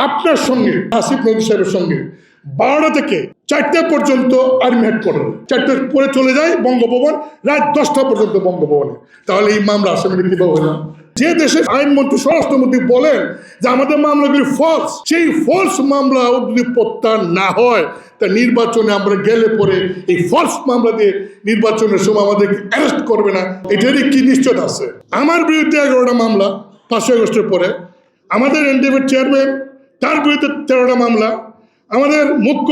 আপনার সঙ্গে আসিফ নজরুল সাহেবের সঙ্গে 12টা থেকে 4টা পর্যন্ত আর্মি হেডকোয়ার্টার, 4টার পরে চলে যায় বঙ্গভবন, রাত 10টা পর্যন্ত বঙ্গভবনে। তাহলে এই মামলা আসামিটা কিভাবে হলো? যে দেশের আইনমন্ত্রী স্বরাষ্ট্রমন্ত্রী বলেন যে আমাদের মামলাগুলি ফলস, সেই ফলস মামলা যদি প্রত্যাহার না হয় তা নির্বাচনে আমরা গেলে পরে এই ফলস মামলা দিয়ে নির্বাচনের সময় আমাদেরকে অ্যারেস্ট করবে না, এটারই কি নিশ্চিত আছে? আমার বিরুদ্ধে 11টা মামলা 5ই আগস্টের পরে, আমাদের এনডিএফের চেয়ারম্যান তার বিরুদ্ধে 13টা মামলা, আমাদের মুখ্য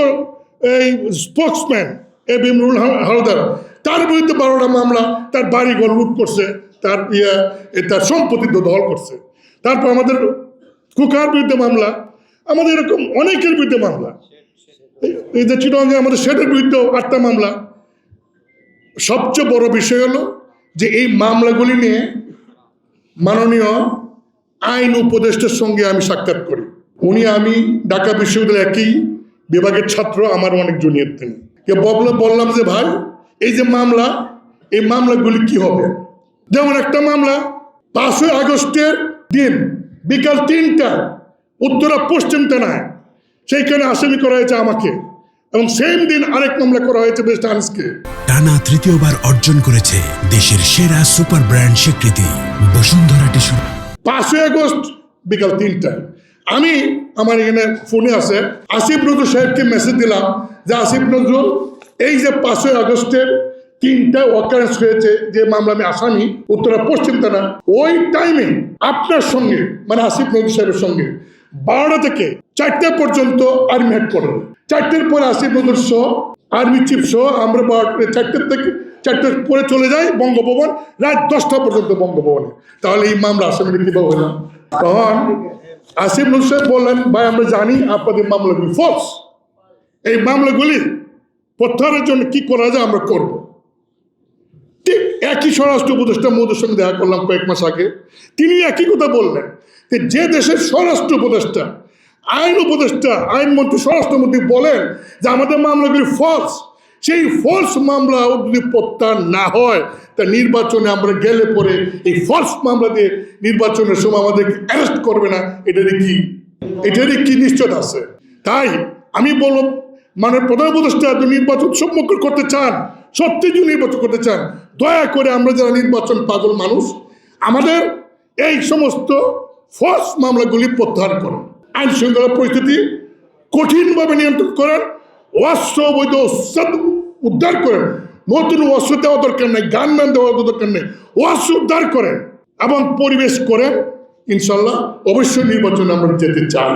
এই spokesman A B M rule Haldar তার বিরুদ্ধে 12টা মামলা, তার বাড়িঘর লুট করছে, তার সম্পত্তি দখল করছে। তারপর আমাদের কুকার বিরুদ্ধে মামলা, আমাদের এরকম অনেকের বিরুদ্ধে মামলা, এই যে চিটাগাঙ্গে আমাদের সেটার বিরুদ্ধেও 8টা মামলা। সবচেয়ে বড় বিষয় হলো যে এই মামলাগুলি নিয়ে মাননীয় আইন উপদেষ্টার সঙ্গে আমি সাক্ষাৎ করি। উনি আমি ঢাকা বিশ্ববিদ্যালয়ের একই বিভাগের ছাত্র, আমার অনেক জুনিয়র তিনি। বললাম যে ভাই এই যে মামলা, এই মামলাগুলি কি হবে? যেমন একটা মামলা 5ই আগস্টের দিন বিকাল 3টা উত্তরা পশ্চিম থানায়, সেইখানে আসামি করা হয়েছে আমাকে, এবং সেম দিন আরেক মামলা করা হয়েছে বেস্ট আনিসকে। টানা তৃতীয়বার অর্জন করেছে দেশের সেরা সুপার ব্র্যান্ড স্বীকৃতি বসুন্ধরা টিস্যু। 5ই আগস্ট বিকাল 3টায় আমি আমার এখানে ফোনে আছে আসিফ নজরুল সাহেবকে মেসেজ দিলাম যে আসিফ নজরুল, এই যে 5ই আগস্টের 3টা অকারেন্স হয়েছে, যে মামলা আমি আসামি উত্তরা পশ্চিম থানা, ওই টাইমে আপনার সঙ্গে মানে আসিফ নজরুল সাহেবের সঙ্গে 12টা থেকে 4টা পর্যন্ত আর্মি হেডকোয়ার্টার, 4টার পরে আসিফ নজরুল সহ আর্মি চিফ সহ আমরা 4টার থেকে 4টার পরে চলে যাই বঙ্গভবন, রাত 10টা পর্যন্ত বঙ্গভবনে। তাহলে এই মামলা আসামিটা কিভাবে হলো? তখন আসিফ নজরুল সাহেব বললেন, ভাই আমরা জানি আপনাদের মামলাগুলি ফলস, এই মামলাগুলি প্রত্যাহারের জন্য কি করা যায় আমরা করব। ঠিক একই স্বরাষ্ট্র উপদেষ্টা মোদীর সঙ্গে দেখা করলাম কয়েক মাস আগে, তিনি একই কথা বললেন যে দেশের স্বরাষ্ট্র উপদেষ্টা আইন উপদেষ্টা আইনমন্ত্রী স্বরাষ্ট্রমন্ত্রী বলেন যে আমাদের মামলাগুলি ফলস, সেই ফলস মামলা যদি প্রত্যাহার না হয় তা নির্বাচনে আমরা গেলে পরে এই ফলস মামলা দিয়ে নির্বাচনের সময় আমাদেরকে অ্যারেস্ট করবে না, এটারই কি নিশ্চিত আছে? তাই আমি বলব, মানে প্রধান উপদেষ্টা যদি নির্বাচন সম্মুখ করতে চান, সত্যি যদি নির্বাচন করতে চান, দয়া করে আমরা যারা নির্বাচন পাগল মানুষ, আমাদের এই সমস্ত ফলস মামলাগুলি প্রত্যাহার করেন, আইন শৃঙ্খলা পরিস্থিতি কঠিনভাবে নিয়ন্ত্রণ করেন, অস্ত্র বৈধ উদ্ধার করেন, নতুন অস্ত্র দেওয়া দরকার নেই, গানম্যান দেওয়া দরকার নেই, অস্ত্র উদ্ধার করেন এবং পরিবেশ করেন। ইনশাল্লাহ অবশ্যই নির্বাচনে আমরা যেতে চাই।